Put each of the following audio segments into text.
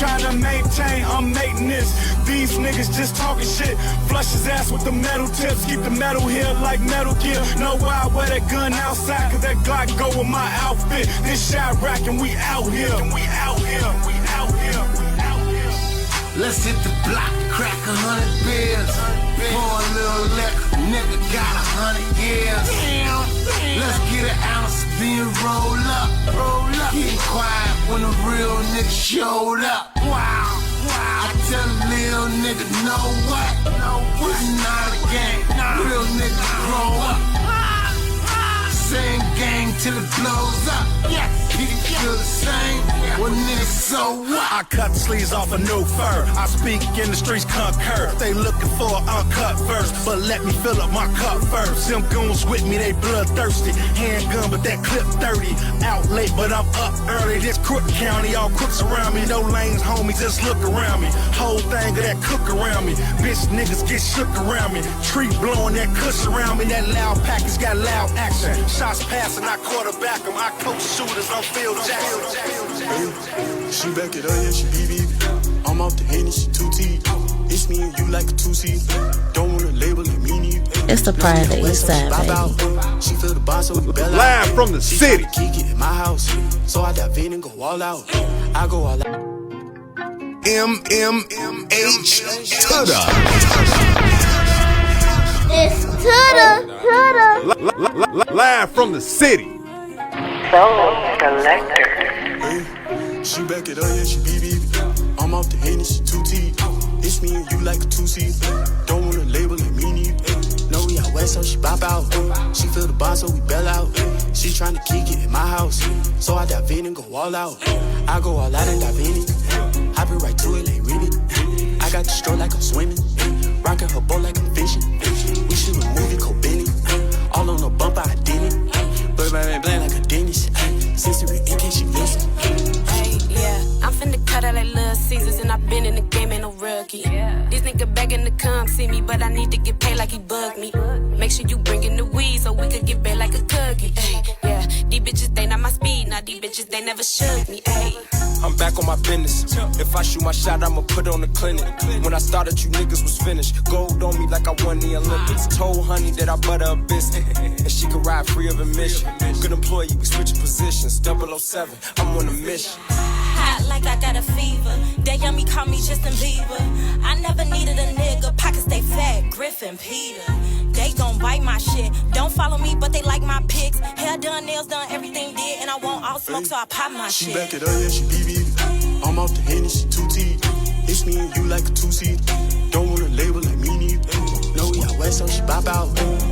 trying to maintain, I'm making this. These niggas just talking shit. Flush his ass with the metal tips. Keep the metal here like Metal Gear. Know why I wear that gun outside? Cause that Glock go with my outfit. This shot rack and we out here. And we out here. We out here. We out here. Let's hit the block, crack 100 bills. Pour a little liquor, nigga got 100 years. Let's get an ounce, then roll up. Get quiet when a real nigga showed up. Wow. I tell a little nigga, know what? This is not a game. Real niggas grow up. Same gang till it blows up. People feel the same. Well, niggas, so what? I cut the sleeves off a new fur. I speak in the streets, concur. They looking for an uncut verse, but let me fill up my cup first. Them goons with me, they bloodthirsty. Handgun, but that clip 30. Out late, but I'm up early. This Crook County, all crooks around me. No lanes, homie, just look around me. Whole thing of that cook around me. Bitch niggas get shook around me. Tree blowing that cuss around me. That loud package got loud action. Shots passing, I quarterback them. I coach shooters on Phil Jackson. Hey, she back it up, yeah, she BB. I'm off the Henny, she 2T. It's me and you like a 2C. Don't wanna label it meanie. It's the part of the east side, baby. She feel the boss, so we bell out. Live from the city. Kick it in my house, so I dive in and go all out. I go all out. MMH Tudda. It's Tudda. Live from the city. Hey, she back it up, yeah, she BB. I'm off the Henny, she 2T. It's me and you like a 2C. Don't wanna label it meanie. No, we out west, so she bop out. She feel the boss, so we bell out. She tryna kick it in my house, so I dive in and go all out. I go all out and dive in it. Hop it right to it, ain't really. I got the stroke like I'm swimming. Rockin' her boat like I'm fishing. We shoot a movie, Benny. All on the bumper, I did it. But my bland like a dentist. Sensory in case she listen. Hey, yeah, I'm finna cut out like Little Caesars, and I've been in the game, ain't no rookie. This nigga begging to come see me, but I need to get paid like he bugged me. Make sure you bring in the weed so we could get back like a cookie. Hey, yeah, these bitches, they not my speed. Now these bitches, they never shook me. Hey, I'm back on my business. If I shoot my shot, I'ma put on the clinic. When I started, you niggas was finished. Gold on me like I won the Olympics. Told honey that I butter a biscuit, and she could ride free of admission. Good employee, we switching positions. 007, I'm on a mission. hot like I got a fever. That yummy call me Justin Bieber. I never needed a nigga. Pockets stay fat, Griffin, Peter. They gon' bite my shit. Don't follow me, but they like my pics. Hair done, nails done, everything did. And I want all smoke, so I pop my shit. She back it up, yeah, she BB. I'm off the Henny, she 2T. It's me and you like a 2C. Don't wanna label like meanie. No, we out west, so she bop out.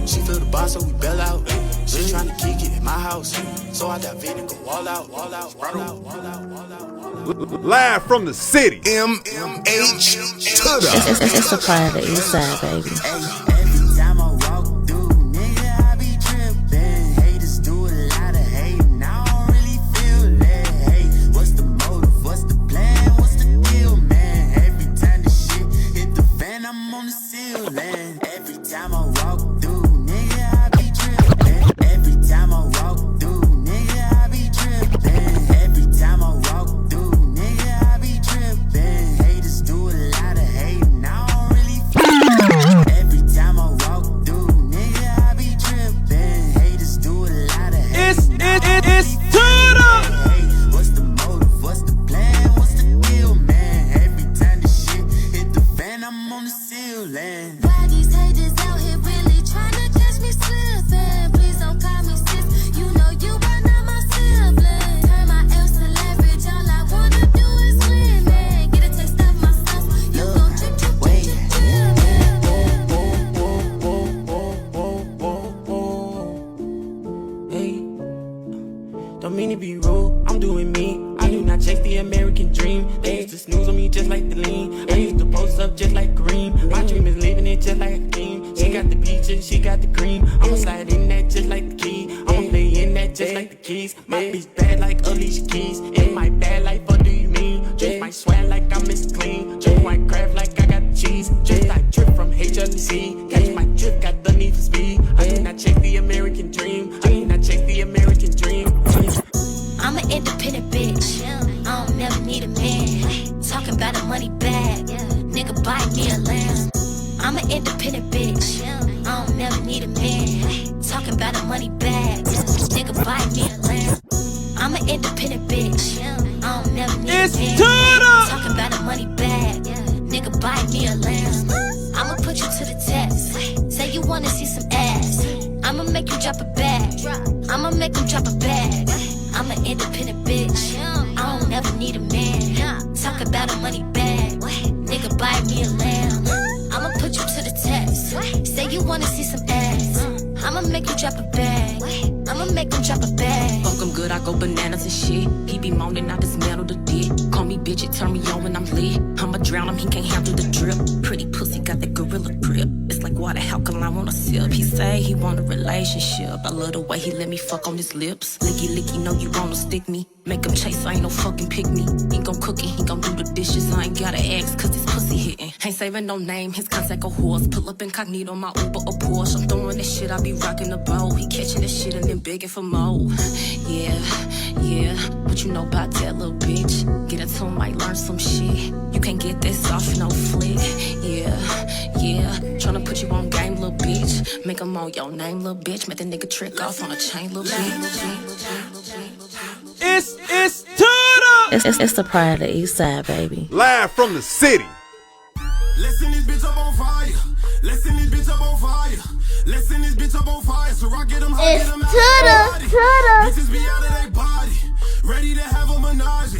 She feel the boss, so we bell out. She tryna kick it in my house, so I dive in and go all out, all out, all out, all out, all out. Live from the city. MMH Tudda. It's a part of the east side, baby. Every time I walk through, nigga, I be trippin'. Haters do a lot of hating, I don't really feel that. Hey, what's the motive? What's the plan? What's the deal, man? Every time the shit hit the fan, I'm on the ceiling. Every time I walk through, nigga, I be trippin'. Every time I walk through, nigga, I be trippin'. Every time I walk through, nigga, I be trippin'. Haters do a lot of hating, I don't really feel that. Every time I walk through, nigga, I be trippin'. Haters do a lot of hating. It's Tudda. Hey, what's the motive? What's the plan? What's the deal, man? Every time the shit hit the fan, I'm on the ceiling. Why these haters out here really tryna catch me slipping? Please don't call me sis, you know you are not my sibling. Turn my L's to leverage, all I wanna do is win, man. Get a taste of my sauce, you gon' drip, drip, drip, drip, drip. Hey, don't mean to be rude, I'm doing me. I do not chase the American dream. They used to snooze on me just like the lean. I used to post up just like Kareem. My dream is living it just like a team. She got the peaches, she got the cream. I'ma slide in that just like the key. I'ma play in that just like the keys. My bitch bad like Alicia Keys. In my bad life, what do you mean? Drink my swag like I'm Mr. Clean. Drink my craft like I got the cheese. Drip like drip from HLC. Catch my drip, got the need for speed. I do not chase the American dream. I do not chase the American dream. I'm an independent bitch, I don't never need a man. Talking Talking about a money bag. Nigga, buy me a lamb. I'm an independent bitch. I don't never need a man. Talking about a money bag. Nigga, buy me a lamb. I'm an independent bitch. I don't never need a man. Talking about a money bag. Nigga, buy me a lamb. I'ma put you to the test. Say you wanna see some ass. I'ma make you drop a bag. I'ma make him drop a bag. I'm an independent bitch. I don't never need a man. Talk about a money bag. Nigga, buy me a lamb. I'ma put you to the test. Say you wanna see some ass. I'ma make you drop a bag. I'ma make him drop a bag. Fuck him good, I go bananas and shit. He be moaning, I dismantle the dick. Call me bitch, it turn me on when I'm lit. I'ma drown him, he can't handle the drip. Pretty pussy got that gorilla grip. It's like water, how come I wanna sip? He say he want a relationship. I love the way he let me fuck on his lips. Licky, licky, know you wanna stick me. Make him chase, I ain't no fucking pick me. He gon' cook it, he gon' do the dishes. I ain't gotta ask, cause his pussy hitting. Ain't saving no name, his contact a horse. Pull up incognito, my Uber or Porsche. I'm throwing that shit, I be rocking the boat. He catching that shit and then begging for more. Yeah, what you know about that little bitch? Get into him, might learn some shit. You can't get that soft, no flick. Yeah, tryna put you on game, little bitch. Make him on your name, little bitch. Make the nigga trick off on a chain, little bitch. It's the pride of the East Side, baby. Live from the city. Listen, this bitch up on fire. Listen, this bitch up on fire. Listen, this bitch up on fire. So I get them high, get them out. Bitches be out of their body. Ready to have a menage.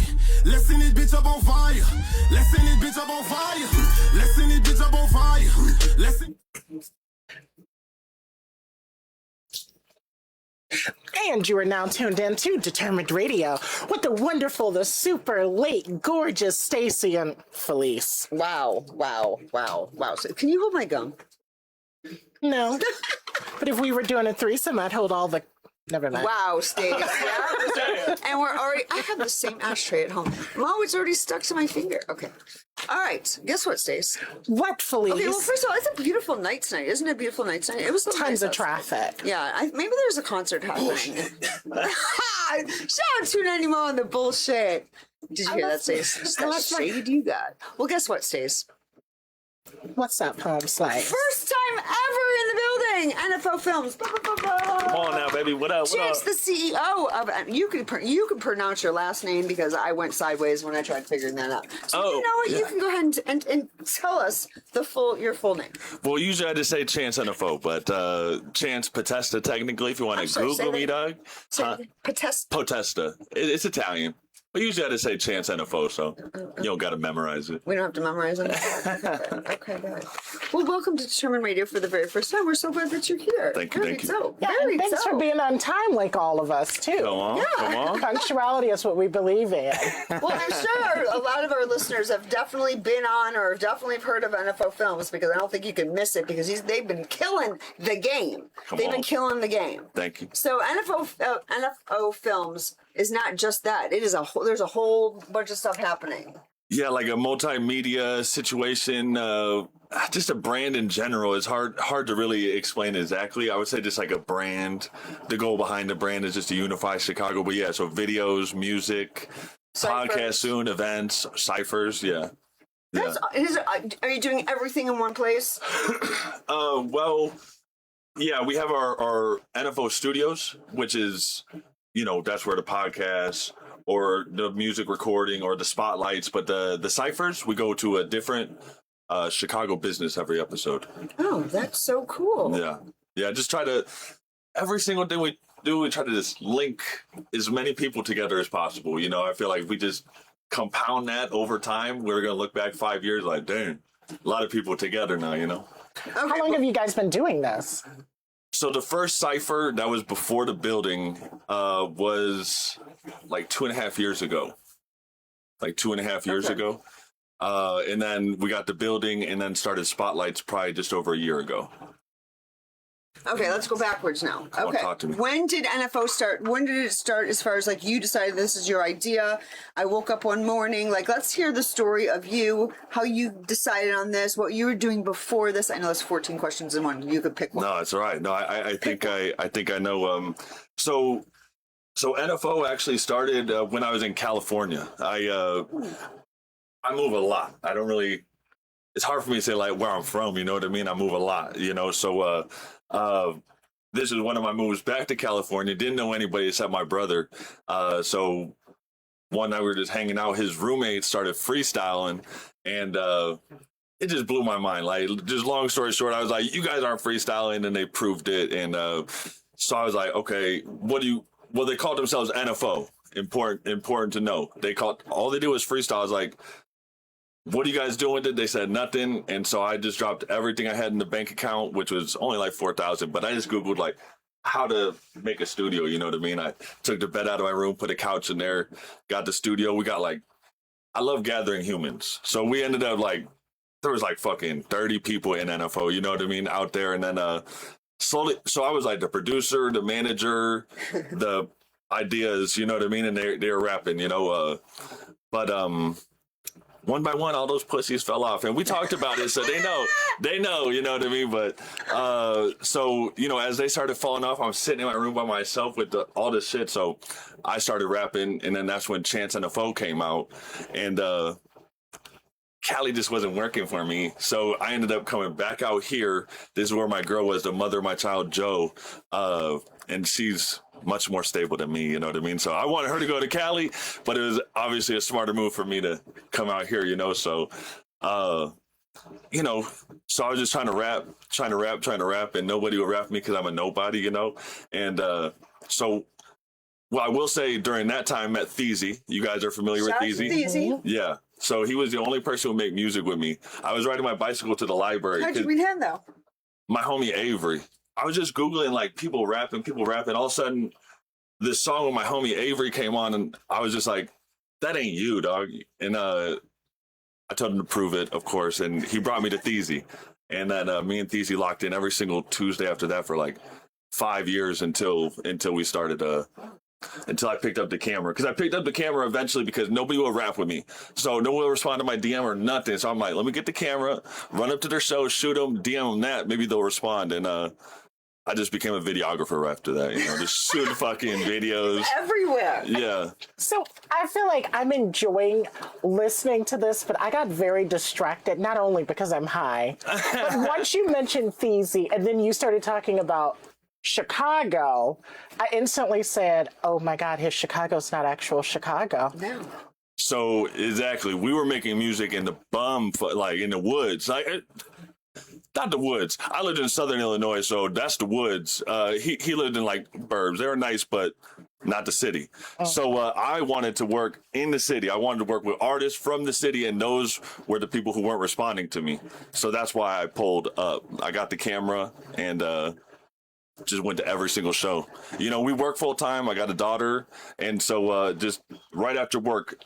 Listen, this bitch up on fire. Listen, this bitch up on fire. Listen, this bitch up on fire. Listen. And you are now tuned in to Determined Radio with the wonderful, the super late, gorgeous Stacy and Felice. Wow. So, can you hold my gum? No. But if we were doing a threesome, I'd hold all the... Never mind. Wow, Stace. Yeah. And we're already... I have the same ashtray at home. Oh, it's already stuck to my finger. Okay. All right. Guess what, Stace? What, Felice? Okay, well, first of all, it's a beautiful night tonight. Isn't it a beautiful night tonight? It was tons of traffic. Yeah, maybe there's a concert happening. Shout out to Nanny Mo on the bullshit. Did you hear that, Stace? That shade you got. Well, guess what, Stace? What's that poem like? First time ever in the building. NFO Films. Come on now, baby. What up? Chance, the CEO of you can pronounce your last name because I went sideways when I tried figuring that out. So you know what? Yeah. You can go ahead and tell us your full name. Well, usually I just say Chance NFO, but Chance Potesta technically. If you want to Google me, dog. Potesta. It's Italian. Well, usually I just say Chance NFO, so you don't got to memorize it. We don't have to memorize it? Okay, good. Well, welcome to Determined Radio for the very first time. We're so glad that you're here. Thank you. Thanks for being on time like all of us, too. Come on. Punctuality is what we believe in. Well, I'm sure a lot of our listeners have definitely been on or have definitely heard of NFO Films because I don't think you can miss it because they've been killing the game. They've been killing the game. Thank you. So NFO Films is not just that. It is there's a whole bunch of stuff happening. Yeah, like a multimedia situation, just a brand in general. It's hard to really explain exactly. I would say just like a brand. The goal behind the brand is just to unify Chicago. But yeah, so videos, music, podcasts soon, events, ciphers. Yeah. Are you doing everything in one place? Well, yeah, we have our NFO studios, which is, that's where the podcasts or the music recording or the spotlights, but the ciphers, we go to a different Chicago business every episode. Oh, that's so cool. Yeah, just every single thing we do, we try to just link as many people together as possible. I feel like if we just compound that over time, we're going to look back 5 years like, dang, a lot of people together now, Okay, how long have you guys been doing this? So the first cipher that was before the building was like 2.5 years ago. And then we got the building and then started Spotlights probably just over a year ago. Okay, let's go backwards now. Okay. Talk to me. When did NFO start? When did it start as far as like you decided this is your idea? I woke up one morning, let's hear the story of you, how you decided on this, what you were doing before this. I know that's 14 questions in one. You could pick one. No, it's all right. No, I think I know. So NFO actually started when I was in California. I move a lot. I don't really. It's hard for me to say like where I'm from. You know what I mean? I move a lot. You know, so this is one of my moves back to California. Didn't know anybody except my brother. So one night we were just hanging out. His roommate started freestyling, and it just blew my mind. Like, just long story short, I was like, "You guys aren't freestyling," and they proved it. And so I was like, "Okay, what do you?" Well, they called themselves NFO. Important to know. All they did was freestyle. I was like, "What are you guys doing with it?" They said nothing, and so I just dropped everything I had in the bank account, which was only like 4,000. But I just googled like how to make a studio. You know what I mean? I took the bed out of my room, put a couch in there, got the studio. We got like, I love gathering humans, so we ended up like there was like fucking 30 people in NFO. You know what I mean? Out there, and then slowly. So I was like the producer, the manager, the ideas. You know what I mean? And they were rapping. You know, but one by one, all those pussies fell off, and we talked about it, so they know, you know what I mean. But so you know, as they started falling off, I'm sitting in my room by myself with all this shit. So I started rapping, and then that's when Chance NFO came out, and Cali just wasn't working for me. So I ended up coming back out here. This is where my girl was, the mother of my child, Joe, and she's much more stable than me, you know what I mean? So I wanted her to go to Cali, but it was obviously a smarter move for me to come out here, you know? So, you know, so I was just trying to rap, and nobody would rap me because I'm a nobody, you know? And so, well, I will say during that time, I met Theezy. You guys are familiar with Theezy? Theezy. Yeah. So he was the only person who would make music with me. I was riding my bicycle to the library. How'd you meet him, though? My homie Avery. I was just Googling like people rapping. All of a sudden, this song with my homie Avery came on, and I was just like, that ain't you, dog. And I told him to prove it, of course. And he brought me to Theezy. And then me and Theezy locked in every single Tuesday after that for like 5 years until we started until I picked up the camera. Because I picked up the camera eventually because nobody will rap with me. So no one will respond to my DM or nothing. So I'm like, let me get the camera, run up to their show, shoot them, DM them that. Maybe they'll respond. And I just became a videographer after that, you know, just shooting fucking videos. Everywhere. Yeah. So I feel like I'm enjoying listening to this, but I got very distracted, not only because I'm high, but once you mentioned Theezy and then you started talking about Chicago, I instantly said, oh my God, his Chicago's not actual Chicago. No. So exactly, we were making music in the like in the woods, like not the woods. I lived in Southern Illinois, so that's the woods. He lived in like burbs. They were nice, but not the city. Oh. So I wanted to work in the city. I wanted to work with artists from the city, and those were the people who weren't responding to me. So that's why I pulled up. I got the camera and just went to every single show. You know, we work full time. I got a daughter, and so just right after work,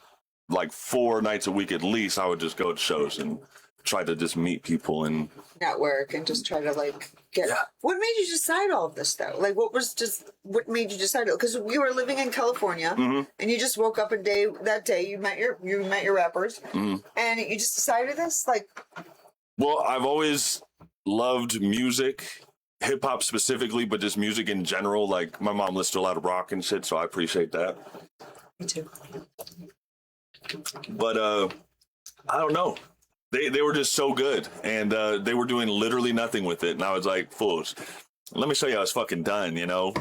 like 4 nights a week at least, I would just go to shows and try to just meet people and network and just try to like get. Yeah. What made you decide all of this though? Like, what made you decide? Because we were living in California, and you just woke up that day you met your rappers, and you just decided this. Like, well, I've always loved music. Hip hop specifically, but just music in general. Like, my mom listens to a lot of rock and shit, so I appreciate that. Me too. But I don't know. They were just so good, and they were doing literally nothing with it, and I was like, fools, let me show you how it's fucking done, you know?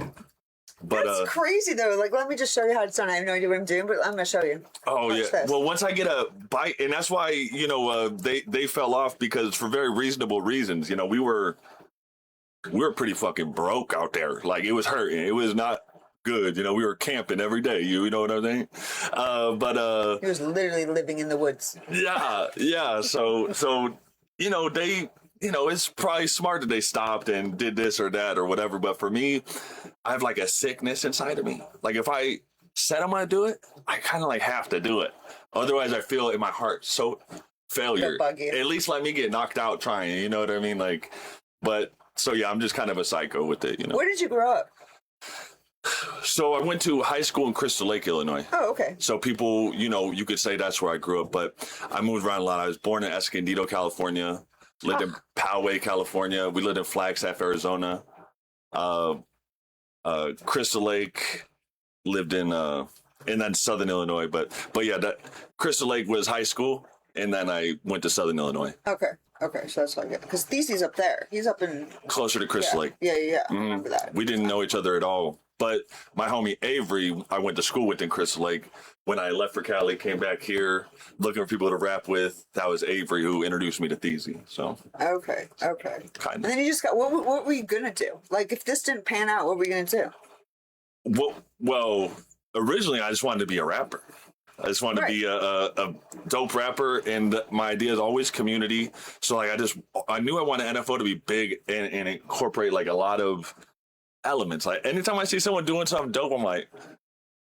But that's crazy though. Like, let me just show you how it's done. I have no idea what I'm doing, but I'm gonna show you. Oh, watch yeah. this. Well, once I get a bite, and that's why, you know, they fell off, because for very reasonable reasons. You know, we were pretty fucking broke out there. Like, it was hurting. It was not good. You know, we were camping every day. You know what I'm saying? But he was literally living in the woods. Yeah. So you know, it's probably smart that they stopped and did this or that or whatever. But for me, I have like a sickness inside of me. Like, if I said I'm gonna do it, I kind of like have to do it. Otherwise, I feel in my heart so failure. At least let me get knocked out trying. You know what I mean? Like, but. So, yeah, I'm just kind of a psycho with it, you know. Where did you grow up? So I went to high school in Crystal Lake, Illinois. Oh, okay. So people, you know, you could say that's where I grew up, but I moved around a lot. I was born in Escondido, California, lived in Poway, California. We lived in Flagstaff, Arizona. Crystal Lake, lived in and then Southern Illinois. But yeah, that Crystal Lake was high school. and then I went to Southern Illinois. Okay. Okay, so that's how I get. Because These's up there. He's up in Closer to Crystal Lake. Yeah. I remember that. We didn't know each other at all. But my homie Avery, I went to school with in Crystal Lake. When I left for Cali, came back here looking for people to rap with. That was Avery who introduced me to Thesey. So Okay. kind And then you just got what were you gonna do? Like if this didn't pan out, what were you gonna do? Well, originally I just wanted to be a rapper. I just wanted to be a dope rapper, and my idea is always community. So like I knew I wanted NFO to be big and incorporate like a lot of elements. Like anytime I see someone doing something dope, I'm like,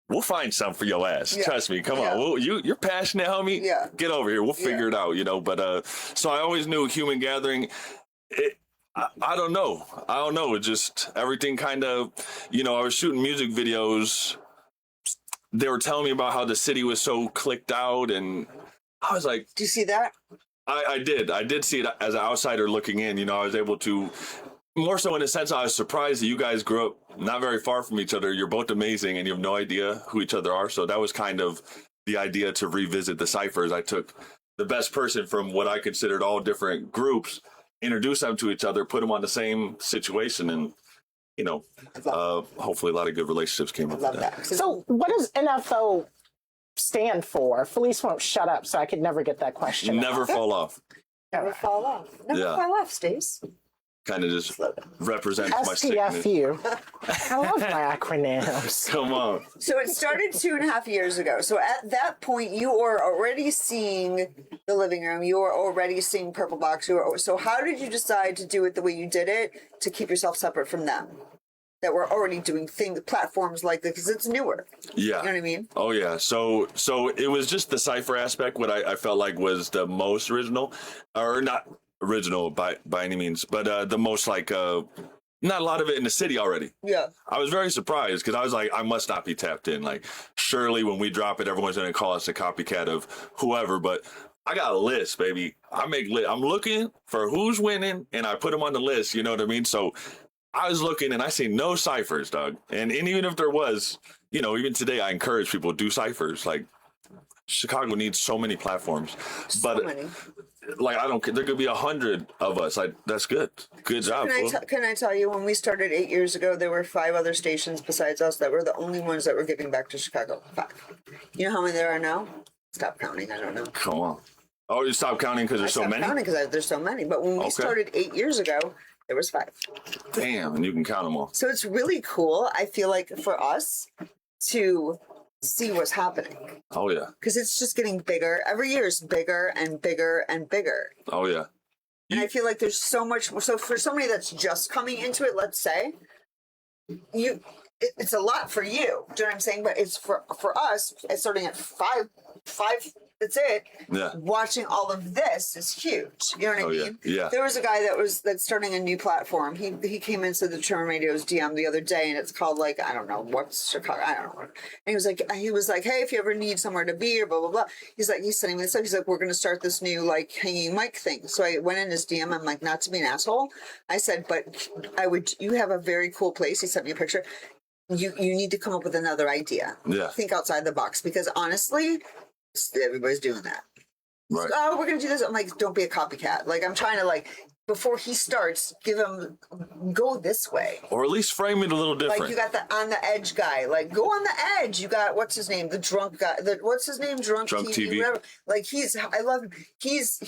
we'll find something for your ass. Yeah. Trust me. Come on. You're passionate, homie. Yeah. Get over here. We'll figure it out, you know. But so I always knew Human Gathering. I don't know. It just everything kind of, you know, I was shooting music videos. They were telling me about how the city was so clicked out, and I was like, do you see that? I did see it as an outsider looking in. You know, I was able to, more so in a sense, I was surprised that you guys grew up not very far from each other. You're both amazing, and you have no idea who each other are. So that was kind of the idea to revisit the ciphers. I took the best person from what I considered all different groups, introduced them to each other, put them on the same situation, and you know, hopefully a lot of good relationships came out of that. So what does NFO stand for? Felice won't shut up, so I could never get that question. Never fall off. Never fall off. Never fall off, Stace. Kind of just represents my sickness. STFU. I love my acronyms. Come on. So it started 2.5 years ago. So at that point, you were already seeing the living room. You were already seeing Purple Box. So how did you decide to do it the way you did it to keep yourself separate from them that were already doing platforms like this? Because it's newer. Yeah. You know what I mean? Oh, yeah. So it was just the cipher aspect, what I felt like was the most original, or not original by any means, but the most like not a lot of it in the city already. Yeah. I was very surprised because I was like, I must not be tapped in. Like, surely when we drop it, everyone's gonna call us a copycat of whoever. But I got a list, baby. I'm looking for who's winning, and I put them on the list. You know what I mean? So I was looking, and I see no ciphers, dog. And even if there was, you know, even today, I encourage people to do ciphers. Like, Chicago needs so many platforms, but many. Like, I don't care. There could be 100 of us. Like, that's good. Good job. Can I tell you, when we started 8 years ago, there were 5 other stations besides us that were the only ones that were giving back to Chicago. 5. You know how many there are now? Stop counting. I don't know. Come on. Oh, you stop counting because there's so many? Counting because there's so many. But when we started 8 years ago, there was 5. Damn, and you can count them all. So it's really cool, I feel like, for us to see what's happening. Oh, yeah. Because it's just getting bigger. Every year is bigger and bigger and bigger. Oh, yeah. And I feel like there's so much. So for somebody that's just coming into it, let's say, it's a lot for you. Do you know what I'm saying? But it's for us, it's starting at 5. That's it. Yeah. Watching all of this is huge. You know what I mean? Yeah. There was a guy that's starting a new platform. He came into the Turn Radio's DM the other day, and it's called, like, I don't know what's Chicago. I don't know. And he was like, hey, if you ever need somewhere to be or blah blah blah. He's sending me this stuff. He's like, we're gonna start this new like hanging mic thing. So I went in his DM. I'm like, not to be an asshole. I said, but you have a very cool place. He sent me a picture. You need to come up with another idea. Yeah. Think outside the box, because honestly, everybody's doing that. Right. Oh, we're gonna do this. I'm like, don't be a copycat. Like, I'm trying to, like, before he starts, go this way. Or at least frame it a little different. Like, you got the on the edge guy. Like, go on the edge. You got, what's his name? The drunk guy. What's his name? Drunk TV. Whatever. Like, I love him. He's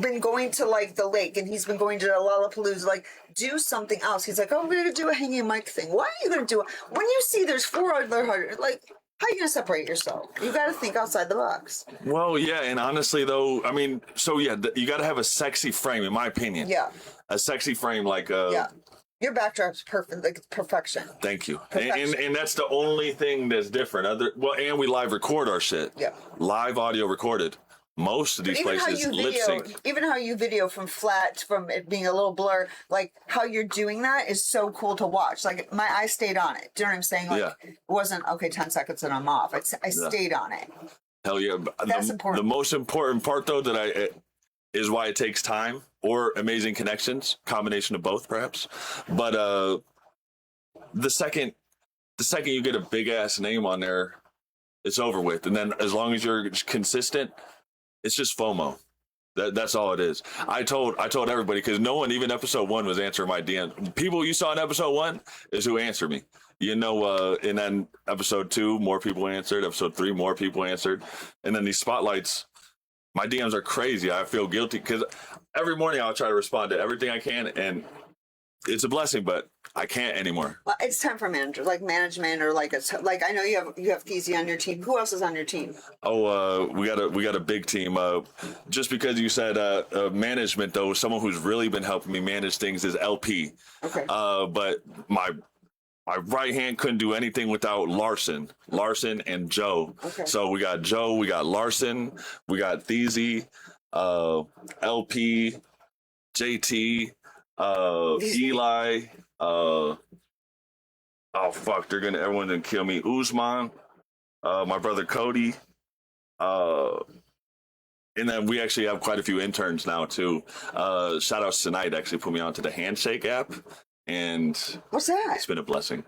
been going to, like, the lake, and he's been going to Lollapalooza. Like, do something else. He's like, oh, we're gonna do a hanging mic thing. Why are you gonna do it? When you see there's 4 other, like, how are you going to separate yourself? You got to think outside the box. Well, yeah, and honestly, though, I mean, so yeah, you got to have a sexy frame, in my opinion. Yeah. A sexy frame, like... yeah. Your backdrop's perfect, like it's perfection. Thank you. And that's the only thing that's different. And we live record our shit. Yeah. Live audio recorded. Most of these places lip sync. Even how you video from flat, from it being a little blur, like how you're doing that is so cool to watch. Like, my eye stayed on it. Do you know what I'm saying? Like, it wasn't, okay, 10 seconds and I'm off. I stayed on it. Hell yeah. That's important. The most important part, though, is why it takes time or amazing connections, combination of both, perhaps. But the second you get a big ass name on there, it's over with. And then as long as you're consistent, It's just FOMO. That's all it is. I told everybody, because no one, even episode 1, was answering my DM. People you saw in episode 1 is who answered me. And then episode 2, more people answered. Episode 3, more people answered. And then these spotlights, my DMs are crazy. I feel guilty because every morning I'll try to respond to everything I can, and it's a blessing, but I can't anymore. Well, it's time for managers, like management, or like it's like I know you have Keezy on your team. Who else is on your team? Oh, we got a big team. Just because you said management, though, someone who's really been helping me manage things is LP. Okay. But my right hand couldn't do anything without Larson and Joe. Okay. So we got Joe, we got Larson, we got Theezy, LP, JT, Eli. Oh fuck! Everyone's gonna kill me. Usman, my brother Cody, and then we actually have quite a few interns now too. Shout outs tonight actually put me onto the Handshake app, and what's that? It's been a blessing.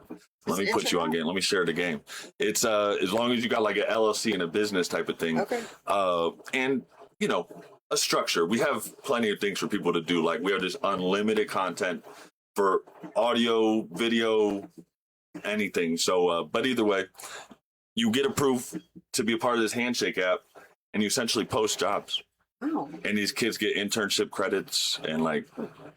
Let me put you on game. Let me share the game. It's as long as you got like an LLC and a business type of thing. Okay. And a structure. We have plenty of things for people to do. Like we have this unlimited content for audio, video, anything. So, but either way, you get approved to be a part of this Handshake app, and you essentially post jobs. Oh. And these kids get internship credits and like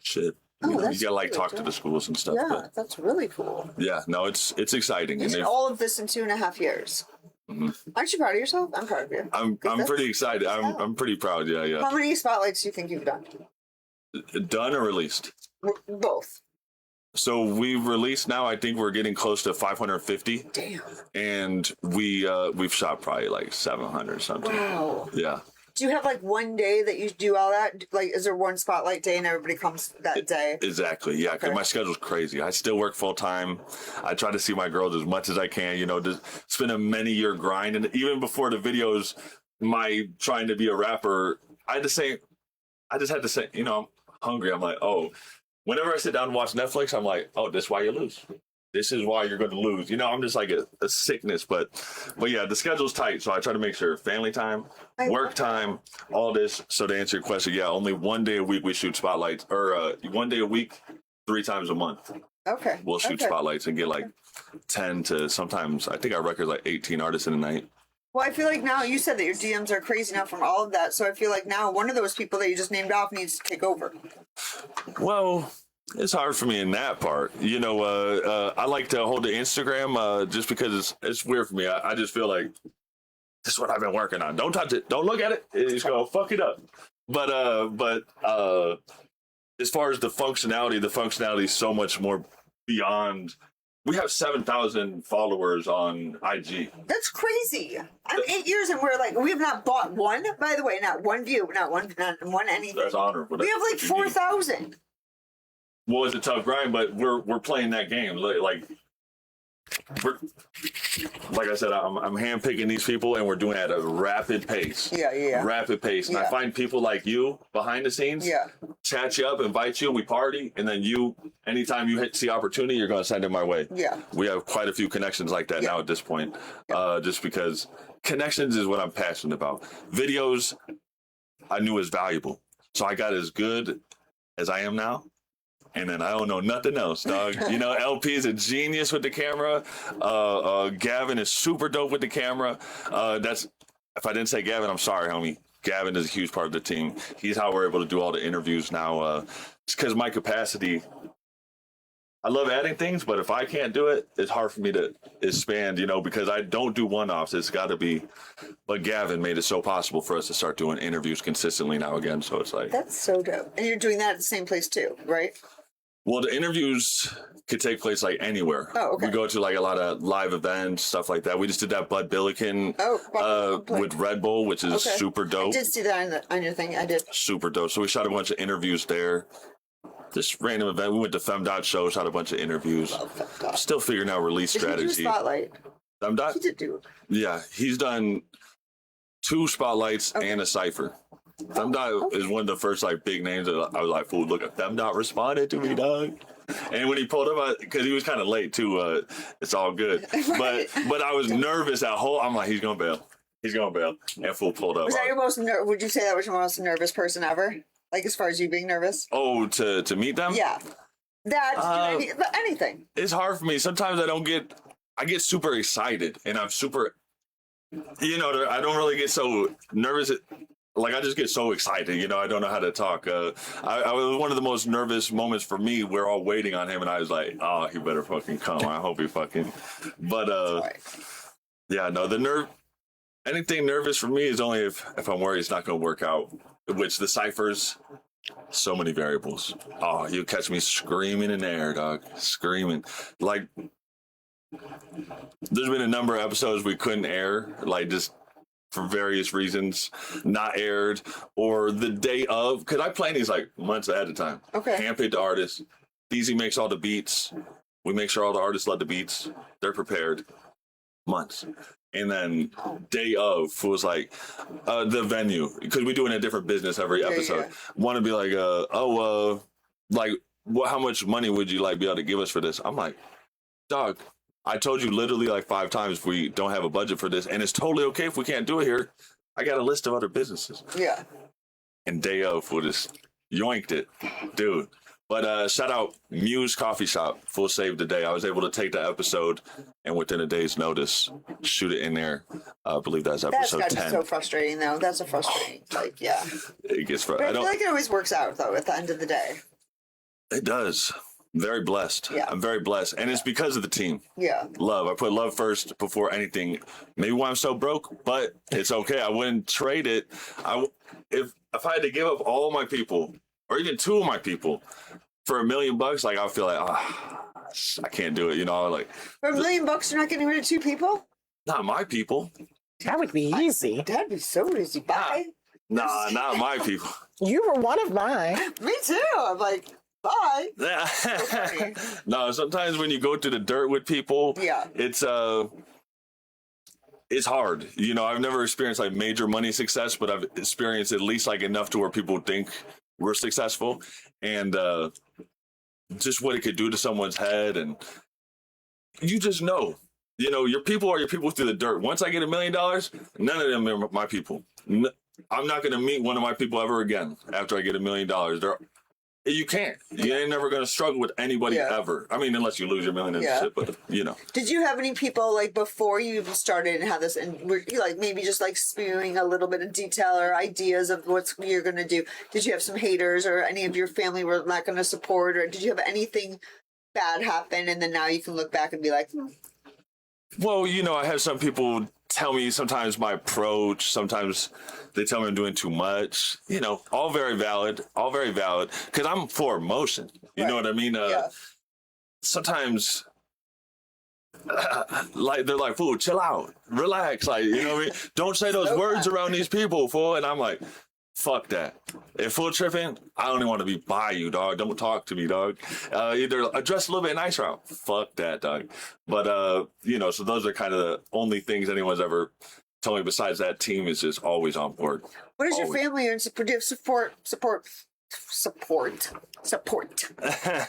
shit. You gotta like talk to the schools and stuff. Yeah, but, that's really cool. yeah, no, it's exciting. You And did all of this in 2.5 years. Mm-hmm. Aren't you proud of yourself? I'm proud of you. I'm pretty excited. I'm pretty proud. Yeah. How many spotlights do you think you've done? Done or released? Both. So we've released now. I think we're getting close to 550. Damn. And we've shot probably like 700 something. Wow. Yeah. Do you have like one day that you do all that? Like, is there one spotlight day and everybody comes that day? Exactly. Yeah. Because my schedule's crazy. I still work full time. I try to see my girls as much as I can. It's been a many-year grind, and even before the videos, my trying to be a rapper, I just had to say, I'm hungry. I'm like, oh. Whenever I sit down and watch Netflix, I'm like, oh, this is why you lose. This is why you're going to lose. I'm just like a sickness. But yeah, the schedule's tight. So I try to make sure family time, work time, all this. So to answer your question, yeah, only one day a week we shoot spotlights, or 1 day a week, 3 times a month. Okay. We'll shoot spotlights and get like 10 to sometimes, I think our record's like 18 artists in a night. Well, I feel like now, you said that your DMs are crazy now from all of that. So I feel like now one of those people that you just named off needs to take over. Well, it's hard for me in that part. I like to hold the Instagram just because it's weird for me. I just feel like this is what I've been working on. Don't touch it. Don't look at it. It's going to fuck it up. But as far as the functionality is so much more beyond. We have 7,000 followers on IG. That's crazy. I'm 8 years and we have not bought one, by the way, not one view, not one anything. That's honorable. We have like 4,000. Well, it's a tough grind, but we're playing that game. Like I said, I'm handpicking these people, and we're doing it at a rapid pace. Yeah. Rapid pace. And I find people like you behind the scenes, chat you up, invite you, and we party. And then anytime you see opportunity, you're going to send it my way. Yeah. We have quite a few connections like that now at this point, just because connections is what I'm passionate about. Videos, I knew was valuable. So I got as good as I am now. And then I don't know nothing else, dog. LP is a genius with the camera. Gavin is super dope with the camera. If I didn't say Gavin, I'm sorry, homie. Gavin is a huge part of the team. He's how we're able to do all the interviews now. It's because my capacity. I love adding things, but if I can't do it, it's hard for me to expand, because I don't do one-offs. It's got to be. But Gavin made it so possible for us to start doing interviews consistently now again. So it's like. That's so dope. And you're doing that at the same place too, right? Well, the interviews could take place like anywhere. Oh, okay. We go to like a lot of live events, stuff like that. We just did that Bud Billiken with Red Bull, which is super dope. I did see that on your thing. I did. Super dope. So we shot a bunch of interviews there. This random event. We went to FemDot show, shot a bunch of interviews. Still figuring out release strategy. Did you do a spotlight? FemDot? He did do it. Yeah, he's done 2 spotlights and a cipher. FemDot is one of the first big names that I was like, fool, look at FemDot responded to me, dog. And when he pulled up, because he was kind of late too, it's all good. But I was nervous at whole. I'm like, he's gonna bail. He's going to bail. NFO pulled up. Was that your most? Would you say that was your most nervous person ever? Like as far as you being nervous? Oh, to meet them? Yeah. Anything. It's hard for me. Sometimes I get super excited, and I'm super, I don't really get so nervous. Like, I just get so excited, I don't know how to talk. I was one of the most nervous moments for me. We're all waiting on him, and I was like, oh, he better fucking come. I hope he fucking, but, yeah, no, anything nervous for me is only if I'm worried it's not going to work out, which the ciphers, so many variables. Oh, you catch me screaming in the air, dog. Screaming. Like, there's been a number of episodes we couldn't air, like, just for various reasons, not aired, or the day of, because I plan these, like, months ahead of time. Okay. Handpicked the artists. Easy makes all the beats. We make sure all the artists love the beats. They're prepared. Months. And then day of was like the venue, because we do in a different business every episode. Want to be like, how much money would you like be able to give us for this? I'm like, dog, I told you literally like 5 times if we don't have a budget for this, and it's totally okay if we can't do it here. I got a list of other businesses. Yeah. And day of, we just yoinked it, dude. But shout out Muse Coffee Shop, full save the day. I was able to take the episode and within a day's notice, shoot it in there. I believe that's episode 10. That's got to be so frustrating, though. That's a frustrating, yeah. It gets frustrating. But I feel like it always works out, though, at the end of the day. It does. Very blessed. Yeah. I'm very blessed. And it's because of the team. Yeah. Love. I put love first before anything. Maybe why I'm so broke, but it's okay. I wouldn't trade it. If I had to give up all my people, or even 2 of my people, for $1 million, like, I feel like, I can't do it. Like, for $1 million, you're not getting rid of 2 people? Not my people. That would be easy. That'd be so easy. Bye. Nah, not my people. You were one of mine. Me too. I'm like, bye. No, sometimes when you go through the dirt with people, it's hard. I've never experienced like major money success, but I've experienced at least like enough to where people think we're successful, and just what it could do to someone's head. And you just know, your people are your people through the dirt. Once I get $1 million, none of them are my people. I'm not going to meet one of my people ever again after I get $1 million. You can't. You ain't never going to struggle with anybody ever. I mean, unless you lose your million and shit, but, Did you have any people, like, before you even started and had this, and were you, like, maybe just, like, spewing a little bit of detail or ideas of what you're going to do? Did you have some haters, or any of your family were not going to support, or did you have anything bad happen, and then now you can look back and be like, Well, I have some people tell me sometimes my approach, sometimes they tell me I'm doing too much, all very valid, because I'm for emotion. You know what I mean? Sometimes, like, they're like, fool, chill out, relax, like, you know what I mean? Don't say those words around these people, fool. And I'm like, fuck that. If fool tripping, I don't even want to be by you, dog. Don't talk to me, dog. Either address a little bit nicer out. Fuck that, dog. But, so those are kind of the only things anyone's ever told me. Besides that, team is just always on board. What is your family and support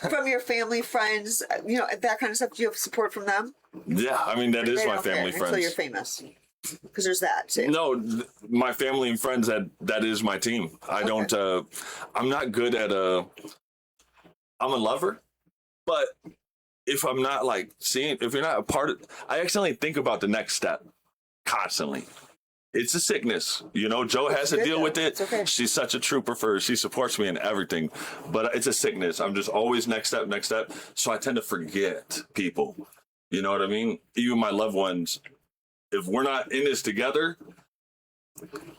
from your family, friends, that kind of stuff? Do you have support from them? Yeah, I mean, that is my family, friends. Until you're famous. Because there's that too. No, my family and friends, that is my team. I don't, I'm not good at I'm a lover, but if I'm not like if you're not a part of, I accidentally think about the next step constantly. It's a sickness, Joe has to deal with it. Okay. She's such a trooper she supports me in everything, but it's a sickness. I'm just always next step. So I tend to forget people. You know what I mean? Even my loved ones. If we're not in this together,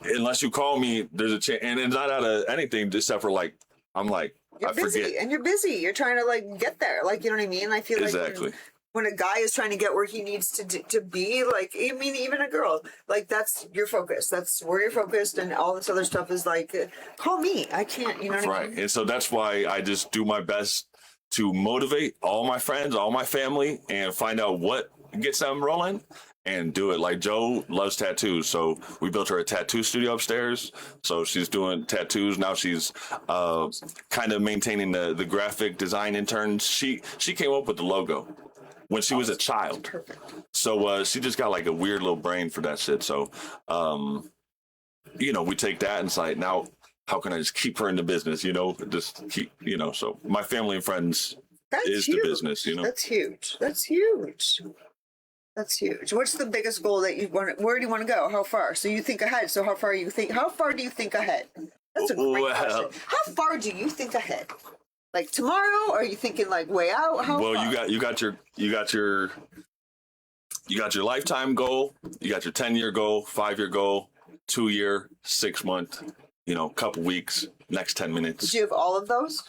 unless you call me, there's a chance. And it's not out of anything except for I forget. And you're busy. You're trying to like get there. Like, you know what I mean? I feel exactly. Like when a guy is trying to get where he needs to be, like, I mean, even a girl, like, that's your focus. That's where you're focused, and all this other stuff is like, call me. I can't, you know what I mean? And so that's why I just do my best to motivate all my friends, all my family, and find out what gets them rolling. And do it. Like, Joe loves tattoos, so we built her a tattoo studio upstairs. So she's doing tattoos now. She's kind of maintaining the graphic design interns. She came up with the logo. when she was a child. So she just got like a weird little brain for that shit. So, we take that and it's like, now how can I just keep her in the business? Just keep, so my family and friends is huge. the business, That's huge. That's huge. That's huge. What's the biggest goal that you want? Where do you want to go? How far? So you think ahead. So how far do you think ahead? That's a great question. How far do you think ahead? Like tomorrow? Or are you thinking like way out? How far? you got your lifetime goal, you got your 10-year goal, 5-year goal, 2-year, 6-month, couple weeks, next 10 minutes. Do you have all of those?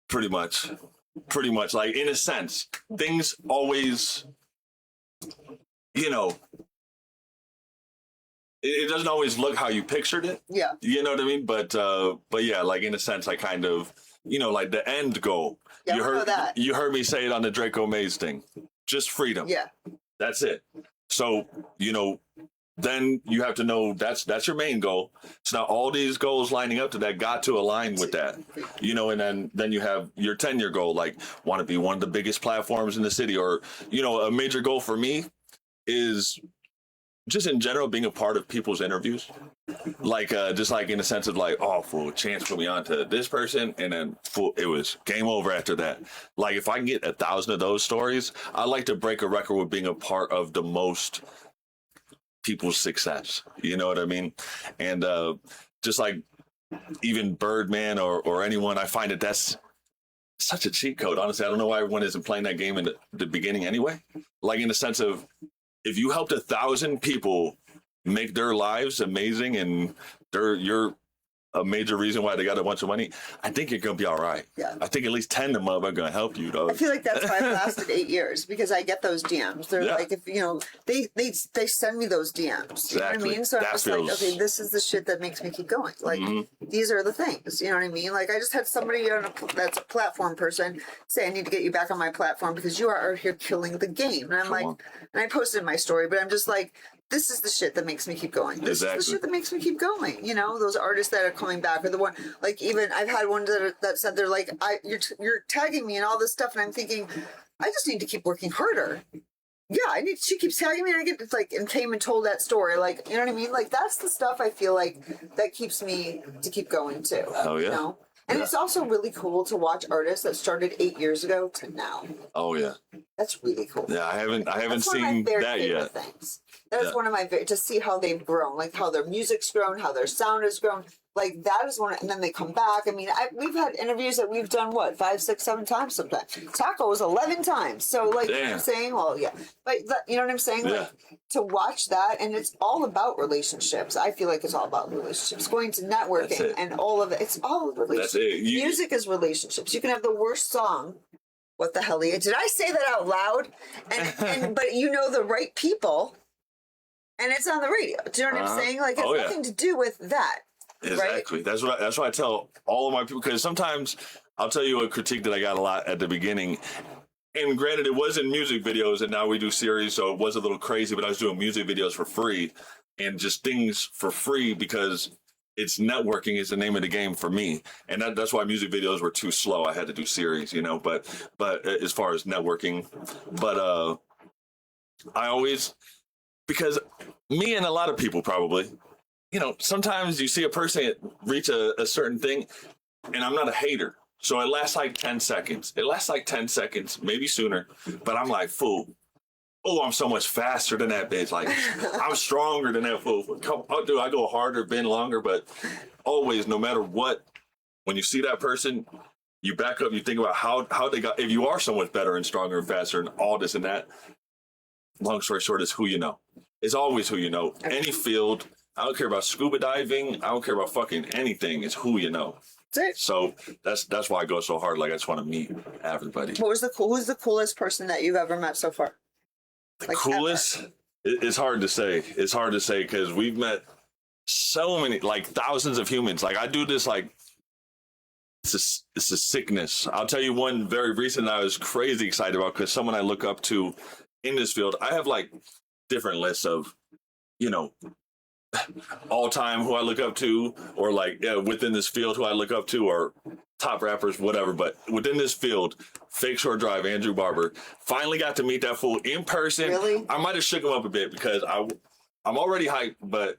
Pretty much. Like in a sense, things always, it doesn't always look how you pictured it. Yeah. You know what I mean? But yeah, like in a sense, I kind of, like the end goal. Yeah, you heard me say it on the Draco Mays thing. Just freedom. Yeah. That's it. So, then you have to know that's your main goal. So now all these goals lining up to that got to align with that, and then you have your 10-year goal, like want to be one of the biggest platforms in the city, or, a major goal for me is just in general being a part of people's interviews. Like, just like in the sense of like, oh, for a chance put me on to this person, and then it was game over after that. Like if I can get 1,000 of those stories, I like to break a record with being a part of the most people's success. You know what I mean? And just like even Birdman or anyone, I find that's such a cheat code. Honestly, I don't know why everyone isn't playing that game in the beginning anyway. Like in the sense of, if you helped 1,000 people make their lives amazing and you're a major reason why they got a bunch of money, I think you're going to be all right. Yeah. I think at least 10 of them are going to help you, though. I feel like that's why I've lasted 8 years, because I get those DMs. They're like, if they send me those DMs. Exactly. You know what I mean? So I'm just like, okay, this is the shit that makes me keep going. Like, these are the things. You know what I mean? Like, I just had somebody that's a platform person say, I need to get you back on my platform because you are out here killing the game. And I'm and I posted my story, but I'm just like, this is the shit that makes me keep going. This is the shit that makes me keep going. Those artists that are coming back, or the one, like, even I've had one that said they're like, you're tagging me and all this stuff, and I'm thinking, I just need to keep working harder. Yeah, she keeps tagging me, and I get like, and came and told that story, like, you know what I mean? Like, that's the stuff I feel like that keeps me to keep going too. Oh yeah. And it's also really cool to watch artists that started 8 years ago to now. Oh yeah. That's really cool. Yeah, I haven't seen that yet. Things. That's one of my to see how they've grown, like how their music's grown, how their sound has grown. Like that is one, and then they come back. I mean, we've had interviews that we've done 5, 6, 7 times sometimes. Taco was 11 times. So like, you know what I'm saying, well, yeah, but you know what I'm saying, like to watch that, and it's all about relationships. I feel like it's all about relationships. Going to networking and all of it. It's all relationships. That's it. Music is relationships. You can have the worst song. What the hell, Leah? Did I say that out loud? And but the right people, and it's on the radio. Do you know what I'm saying? Like it's nothing to do with that. Exactly. Right? That's what I tell all of my people, because sometimes I'll tell you a critique that I got a lot at the beginning. And granted, it was in music videos, and now we do series, so it was a little crazy, but I was doing music videos for free and just things for free because it's networking is the name of the game for me. And that's why music videos were too slow. I had to do series, but as far as networking, but I always, because me and a lot of people probably, sometimes you see a person reach a certain thing, and I'm not a hater. So it lasts like 10 seconds. It lasts like 10 seconds, maybe sooner. But I'm like, fool. Oh, I'm so much faster than that bitch. Like, I'm stronger than that fool. Dude, I go harder, bend longer. But always, no matter what, when you see that person, you back up, you think about how they got, if you are so much better and stronger and faster and all this and that, long story short, is who you know. It's always who you know. Any field, I don't care about scuba diving. I don't care about fucking anything. It's who you know. So that's why I go so hard. Like, I just want to meet everybody. Who's the coolest person that you've ever met so far? The coolest? It's hard to say. It's hard to say because we've met so many, like thousands of humans. Like, I do this like, it's a sickness. I'll tell you one very recent I was crazy excited about, because someone I look up to in this field. I have like different lists of, all time who I look up to, or like within this field who I look up to, or top rappers, whatever. But within this field, Fake Short Drive, Andrew Barber, finally got to meet that fool in person. Really? I might have shook him up a bit because I'm already hyped, but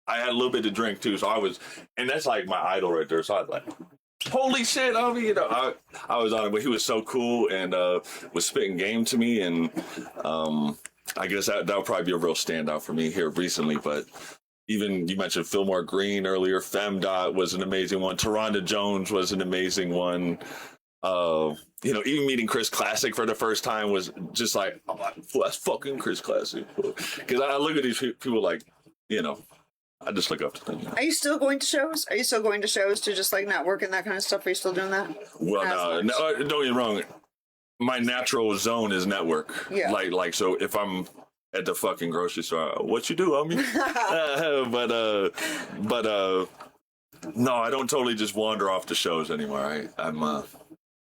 I had a little bit to drink too. So and that's like my idol right there. So I was like, holy shit, I mean, I was on it, but he was so cool and was spitting game to me. And I guess that would probably be a real standout for me here recently. But even you mentioned Fillmore Green earlier. Femdot was an amazing one. Taronda Jones was an amazing one. Even meeting Chris Classic for the first time was just like, oh, that's fucking Chris Classic. Because I look at these people like, I just look up to them. Are you still going to shows? Are you still going to shows to just like network and that kind of stuff? Are you still doing that? Well, no, don't get me wrong. My natural zone is network. Yeah. Like so if I'm at the fucking grocery store, what you do, homie? But no, I don't totally just wander off the shows anymore. I'm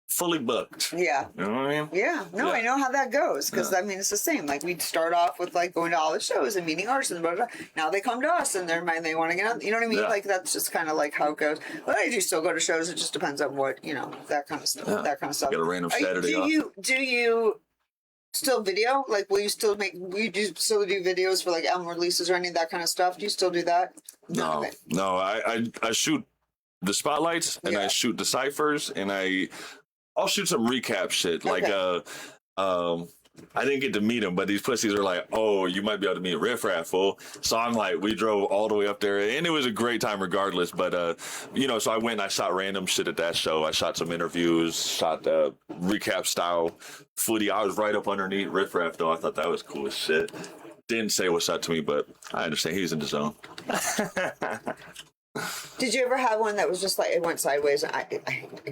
fully booked. Yeah. You know what I mean? Yeah. No, Yeah. I know how that goes because I mean it's the same. Like we'd start off with like going to all the shows and meeting artists and blah, blah, blah. Now they come to us and they want to get on. You know what I mean? Yeah. Like that's just kind of like how it goes. But I do still go to shows. It just depends on what that kind of stuff. Yeah. That kind of stuff. Got a random Saturday off. Do you still video? Like will you still do videos for like album releases or any of that kind of stuff? Do you still do that? No, Okay. no. I shoot the spotlights and I shoot the ciphers and I'll shoot some recap shit. Like, I didn't get to meet him, but these pussies are like, oh, you might be able to meet Riff Raff, fool. So I'm like, we drove all the way up there, and it was a great time regardless. But, so I went and I shot random shit at that show. I shot some interviews, shot recap style footy. I was right up underneath Riff Raff, though. I thought that was cool as shit. Didn't say what's up to me, but I understand he's in the zone. Did you ever have one that was just like it went sideways and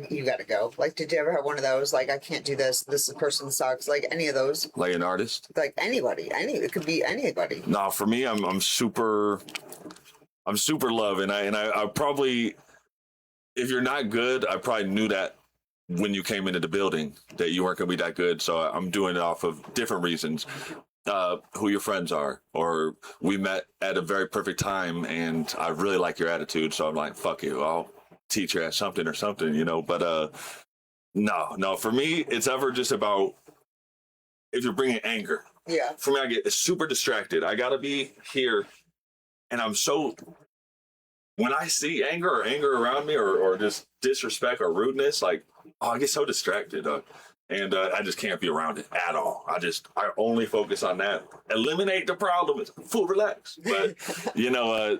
you gotta go? Like, did you ever have one of those like I can't do this? This person sucks. Like any of those? Like an artist? Like anybody? It could be anybody. No, for me, I'm super love, and I probably, if you're not good, I probably knew that when you came into the building that you weren't gonna be that good. So I'm doing it off of different reasons. Who your friends are, or we met at a very perfect time and I really like your attitude, so I'm like, fuck you, I'll teach you at something or something, but no, for me it's ever just about if you're bringing anger. Yeah. For me, I get super distracted. I gotta be here, and when I see anger around me or just disrespect or rudeness, like, I get so distracted, and I just can't be around it at all. I only focus on that. Eliminate the problem. It's full relax. But,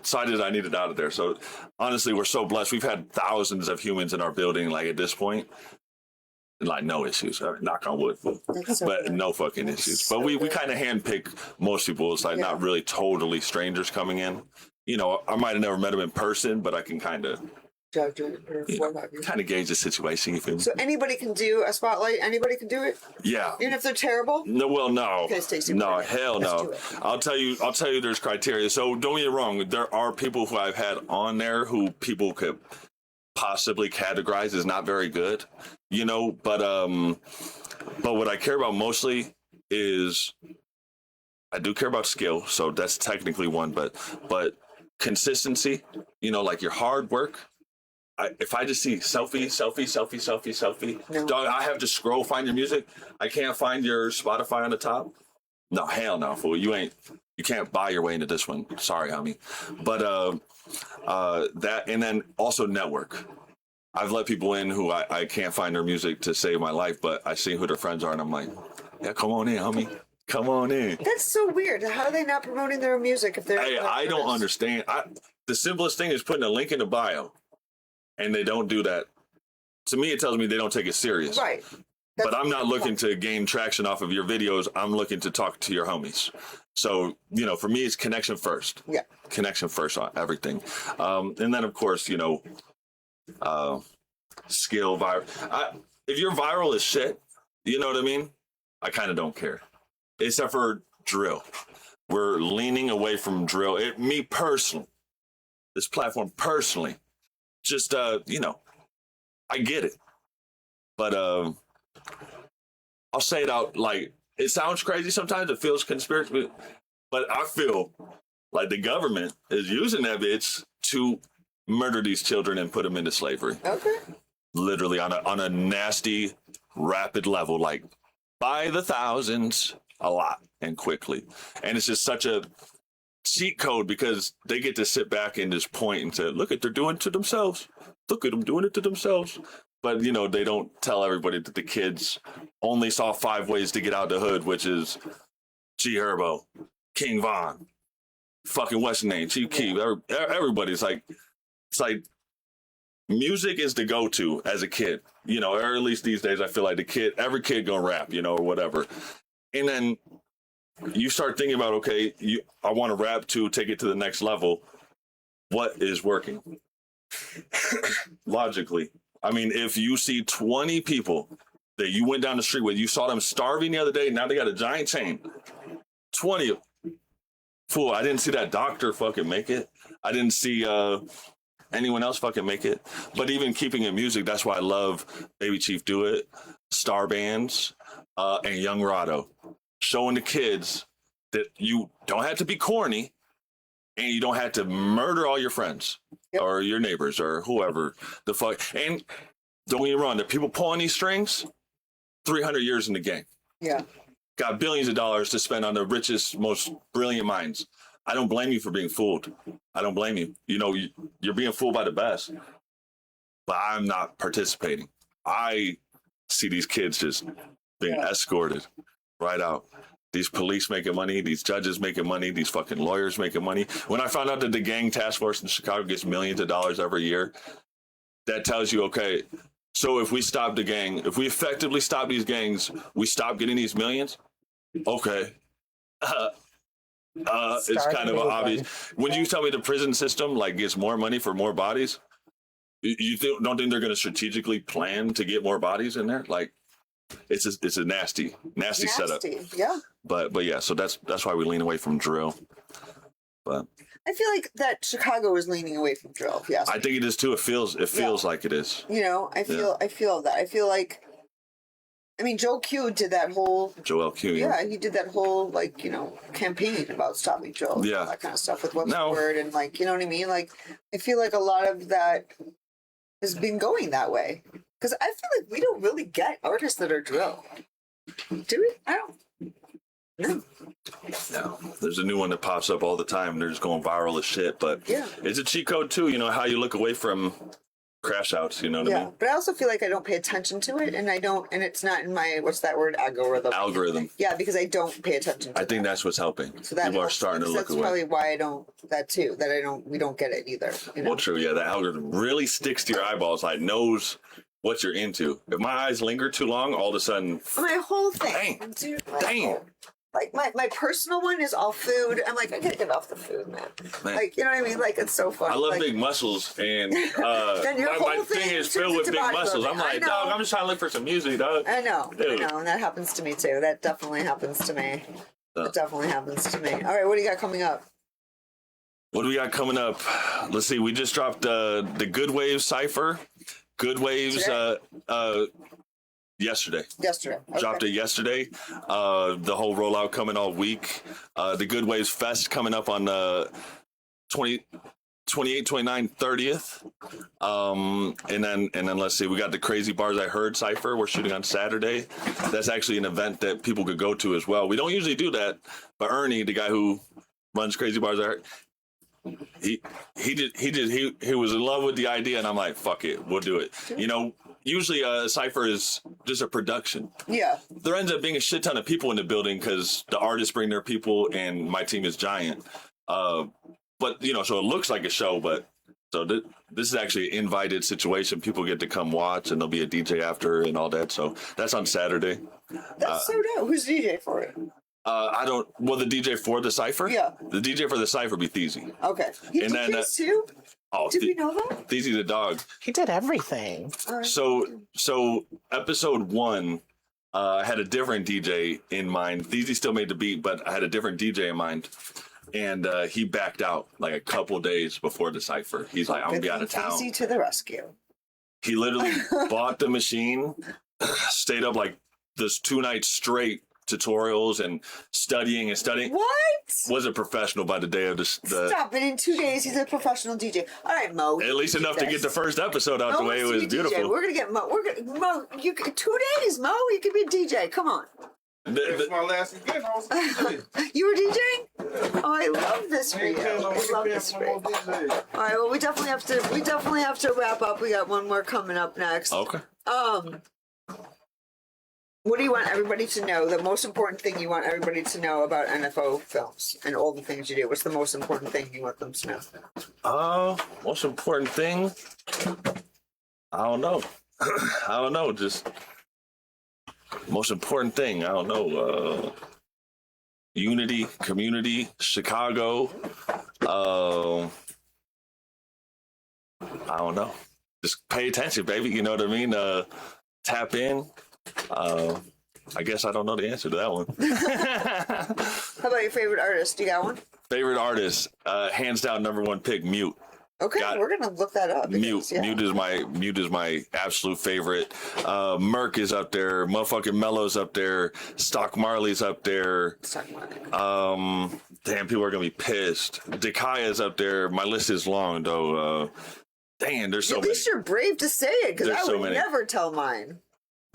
so I needed out of there. So honestly, we're so blessed. We've had thousands of humans in our building, like at this point, and like no issues. Knock on wood. But no fucking issues. But we kind of handpick most people. It's like not really totally strangers coming in. I might have never met them in person, but I can kind of gauge the situation. You feel me? So anybody can do a spotlight. Anybody can do it. Yeah. Even if they're terrible. No, well, no. Okay, Stacey, no, hell no. I'll tell you. There's criteria. So don't get me wrong. There are people who I've had on there who people could possibly categorize as not very good. But what I care about mostly is I do care about skill. So that's technically one. But consistency. Like your hard work. If I just see selfie, dog, I have to scroll, find your music. I can't find your Spotify on the top. No, hell no, fool. You can't buy your way into this one. Sorry, homie. But that, and then also network. I've let people in who I can't find their music to save my life, but I see who their friends are, and I'm like, yeah, come on in, homie. Come on in. That's so weird. How are they not promoting their music if they're? I don't understand. The simplest thing is putting a link in the bio. And they don't do that. To me, it tells me they don't take it serious. Right. But I'm not looking to gain traction off of your videos. I'm looking to talk to your homies. So, for me, it's connection first. Yeah. Connection first on everything. And then, of course, skill, viral. If you're viral as shit, you know what I mean? I kind of don't care. Except for drill. We're leaning away from drill. Me personally, this platform personally, just, I get it. But I'll say it out, like, it sounds crazy sometimes. It feels conspiracy. But I feel like the government is using that bitch to murder these children and put them into slavery. Okay. literally on a nasty, rapid level, like by the thousands, a lot and quickly. And it's just such a cheat code because they get to sit back and just point and say, look at they're doing it to themselves. Look at them doing it to themselves. But, you know, they don't tell everybody that the kids only saw 5 ways to get out the hood, which is G Herbo, King Von, fucking Western Name, Chief Keef. Everybody's like, it's like music is the go-to as a kid, you know, or at least these days I feel like every kid gonna rap, you know, or whatever. And then you start thinking about, okay, I want to rap to take it to the next level. What is working? Logically. I mean, if you see 20 people that you went down the street with, you saw them starving the other day, now they got a giant chain. 20 of them. Fool, I didn't see that doctor fucking make it. I didn't see anyone else fucking make it. But even keeping in music, that's why I love Baby Chief Do It, Star Bands, and Young Rado. Showing the kids that you don't have to be corny and you don't have to murder all your friends or your neighbors or whoever the fuck. And don't get me wrong, the people pulling these strings, 300 years in the game. Yeah. Got billions of dollars to spend on the richest, most brilliant minds. I don't blame you for being fooled. I don't blame you. You know, you're being fooled by the best. But I'm not participating. I see these kids just being escorted right out. These police making money, these judges making money, these fucking lawyers making money. When I found out that the gang task force in Chicago gets millions of dollars every year, that tells you, okay, so if we stop the gang, if we effectively stop these gangs, we stop getting these millions? Okay. It's kind of obvious. When you tell me the prison system like gets more money for more bodies, you don't think they're going to strategically plan to get more bodies in there? Like, it's a nasty setup. Yeah. But yeah, so that's why we lean away from drill. But I feel like that Chicago is leaning away from drill. Yes, I think it is too. It feels like it is. You know, I feel that. I feel like, I mean, Joel Q did that whole. Joel Q. Yeah, he did that whole like, you know, campaign about stopping drill. Yeah, that kind of stuff with what's the word and like, you know what I mean. Like, I feel like a lot of that has been going that way because I feel like we don't really get artists that are drill. Do we? I don't. No. There's a new one that pops up all the time. They're just going viral as shit. But it's a cheat code too. You know how you look away from crash outs. You know what I mean? But I also feel like I don't pay attention to it, and it's not in my what's that word? Algorithm. Yeah, because I don't pay attention to it. I think that's what's helping. So that people are starting to look away. That's probably why I don't. That too. That we don't get it either. You know? Well, true. Yeah, the algorithm really sticks to your eyeballs. Like knows what you're into. If my eyes linger too long, all of a sudden, my whole thing. Dang. Like my personal one is all food. I'm like, I gotta get off the food, man. Like, you know what I mean? Like, it's so fun. I love like, big muscles, and my thing is filled with big muscles. I'm like, dog, I'm just trying to look for some music, dog. I know, and that happens to me too. That definitely happens to me. It definitely happens to me. All right, what do you got coming up? What do we got coming up? Let's see. We just dropped the Good Waves Cypher. Good Waves. Yesterday. Okay. Dropped it yesterday. The whole rollout coming all week. The Good Waves Fest coming up on the 28th, 29th, 30th. And then let's see, we got the Crazy Bars I Heard Cypher. We're shooting on Saturday. That's actually an event that people could go to as well. We don't usually do that, but Ernie, the guy who runs Crazy Bars I Heard, he was in love with the idea, and I'm like, fuck it, we'll do it. You know, usually a cypher is just a production. Yeah. There ends up being a shit ton of people in the building because the artists bring their people, and my team is giant. But you know, so it looks like a show, but so this is actually an invited situation. People get to come watch, and there'll be a DJ after and all that. So that's on Saturday. That's so dope. Who's the DJ for it? The DJ for the Cypher? Yeah. The DJ for the Cypher be Theezy. Okay. He DJs too? Oh, did we know that? Theezy the dog. He did everything. So episode 1, I had a different DJ in mind. Theezy still made the beat, but I had a different DJ in mind. And he backed out like a couple days before the Cypher. He's like, I'm going to be out of town. Theezy to the rescue. He literally bought the machine, stayed up like this 2 nights straight, tutorials and studying. What? Wasn't professional by the day of the Stop it! In 2 days, he's a professional DJ. All right, Mo. at least enough to get the first episode out the way. It was beautiful. DJ. We're gonna get Mo. Mo. 2 days, Mo. You can be a DJ. Come on. That's my last event. I was a DJ. You were DJing? Oh, I love this for you. I love this for you. All right. Well, we definitely have to wrap up. We got one more coming up next. Okay. What do you want everybody to know? The most important thing you want everybody to know about NFO films and all the things you do. What's the most important thing you want them to know? Most important thing? I don't know. I don't know. Just most important thing. I don't know. Unity, community, Chicago. I don't know. Just pay attention, baby. You know what I mean? Tap in. I guess I don't know the answer to that one. How about your favorite artist? Do you got one? Favorite artist, hands down, number one pick, Mute. Okay, we're gonna look that up. Mute is my absolute favorite. Merc is up there. Motherfucking Mello's up there. Stock Marley's up there. Damn, people are gonna be pissed. Dekaya's up there. My list is long though. Dang, there's so many. At least you're brave to say it, because I would never tell mine.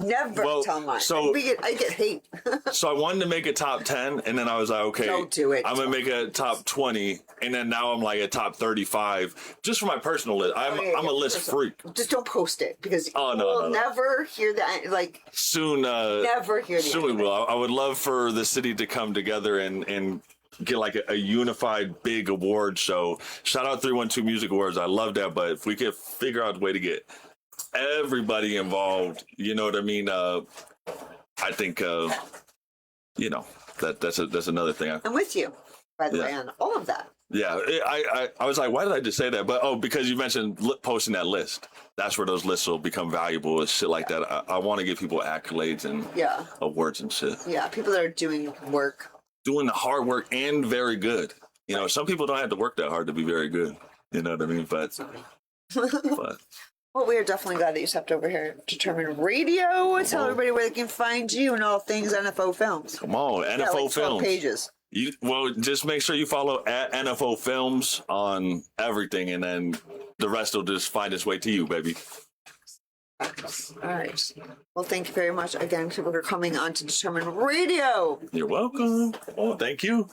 Never tell mine. So I get hate. So I wanted to make a top 10, and then I was like, okay, don't do it. I'm gonna make a top 20, and then now I'm like a top 35, just for my personal list. I'm a list freak. Just don't post it, because we'll never hear that. Like soon, never hear. Soon we will. I would love for the city to come together and get like a unified big award show. Shout out 312 Music Awards. I love that, but if we could figure out a way to get everybody involved, you know what I mean? I think that's another thing. I'm with you, by the way, on all of that. Yeah, I was like, why did I just say that? But because you mentioned posting that list, that's where those lists will become valuable and shit like that. I want to give people accolades and awards and shit. Yeah, people that are doing the hard work and very good. You know, some people don't have to work that hard to be very good. You know what I mean? But well, we are definitely glad that you stepped over here to Determined Radio. Tell everybody where they can find you and all things NFO Films. Come on, NFO like 12 Films. pages. Just make sure you follow at NFO Films on everything, and then the rest will just find its way to you, baby. All right. Well, thank you very much again for coming on to Determined Radio. You're welcome. Oh, thank you.